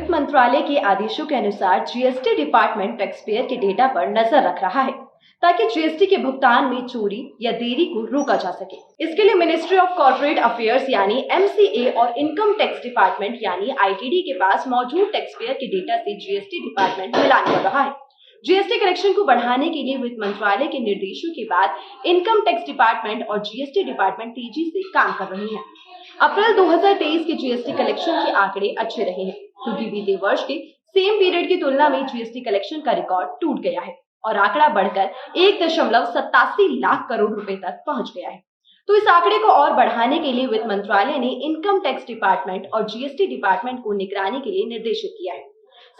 वित्त मंत्रालय के आदेशों के अनुसार जीएसटी डिपार्टमेंट टैक्स पेयर के डेटा पर नजर रख रहा है ताकि जीएसटी के भुगतान में चोरी या देरी को रोका जा सके। इसके लिए मिनिस्ट्री ऑफ कॉर्पोरेट अफेयर्स यानी एमसीए और इनकम टैक्स डिपार्टमेंट यानी आईटीडी के पास मौजूद टैक्स पेयर के डेटा से जीएसटी डिपार्टमेंट मिलान कर रहा है। जीएसटी कलेक्शन को बढ़ाने के लिए वित्त मंत्रालय के निर्देशों के बाद इनकम टैक्स डिपार्टमेंट और जीएसटी डिपार्टमेंट तेजी से काम कर रहे हैं। अप्रैल 2023 के जीएसटी कलेक्शन के आंकड़े अच्छे रहे हैं क्योंकि बीते वर्ष के सेम पीरियड की तुलना में जीएसटी कलेक्शन का रिकॉर्ड टूट गया है और आंकड़ा बढ़कर 1.87 लाख करोड़ रुपए तक पहुंच गया है। तो इस आंकड़े को और बढ़ाने के लिए वित्त मंत्रालय ने इनकम टैक्स डिपार्टमेंट और जीएसटी डिपार्टमेंट को निगरानी के लिए निर्देशित किया है।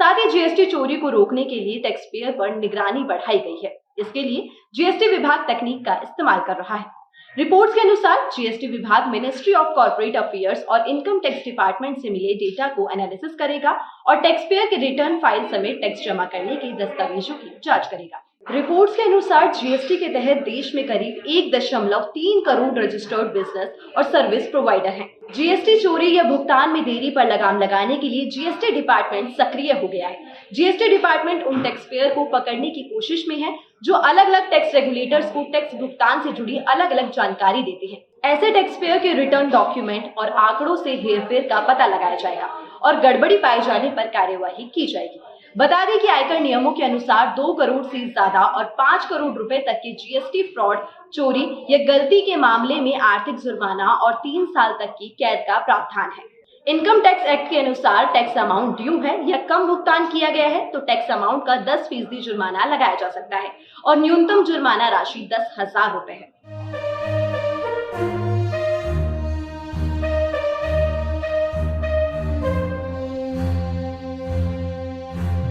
साथ ही जीएसटी चोरी को रोकने के लिए टैक्स पेयर पर निगरानी बढ़ाई गई है। इसके लिए जीएसटी विभाग तकनीक का इस्तेमाल कर रहा है। रिपोर्ट्स के अनुसार जीएसटी विभाग मिनिस्ट्री ऑफ कॉर्पोरेट अफेयर्स और इनकम टैक्स डिपार्टमेंट से मिले डेटा को एनालिसिस करेगा और टैक्स पेयर के रिटर्न फाइल समेत टैक्स जमा करने के दस्तावेजों की जांच करेगा। रिपोर्ट्स के अनुसार जीएसटी के तहत देश में करीब 1.3 करोड़ रजिस्टर्ड बिजनेस और सर्विस प्रोवाइडर हैं। जीएसटी चोरी या भुगतान में देरी पर लगाम लगाने के लिए जीएसटी डिपार्टमेंट सक्रिय हो गया है। जीएसटी डिपार्टमेंट उन टैक्स पेयर को पकड़ने की कोशिश में है जो अलग अलग टैक्स रेगुलेटर्स को टैक्स भुगतान से जुड़ी अलग अलग जानकारी देते हैं। ऐसे टैक्स पेयर के रिटर्न डॉक्यूमेंट और आंकड़ों से हेरफेर का पता लगाया जाएगा और गड़बड़ी पाए जाने पर कार्यवाही की जाएगी। बता दें कि आयकर नियमों के अनुसार 2 करोड़ से ज्यादा और 5 करोड़ रुपए तक के जीएसटी फ्रॉड, चोरी या गलती के मामले में आर्थिक जुर्माना और 3 साल तक की कैद का प्रावधान है। इनकम टैक्स एक्ट के अनुसार टैक्स अमाउंट ड्यू है या कम भुगतान किया गया है तो टैक्स अमाउंट का 10% जुर्माना लगाया जा सकता है और न्यूनतम जुर्माना राशि 10,000 रुपए है।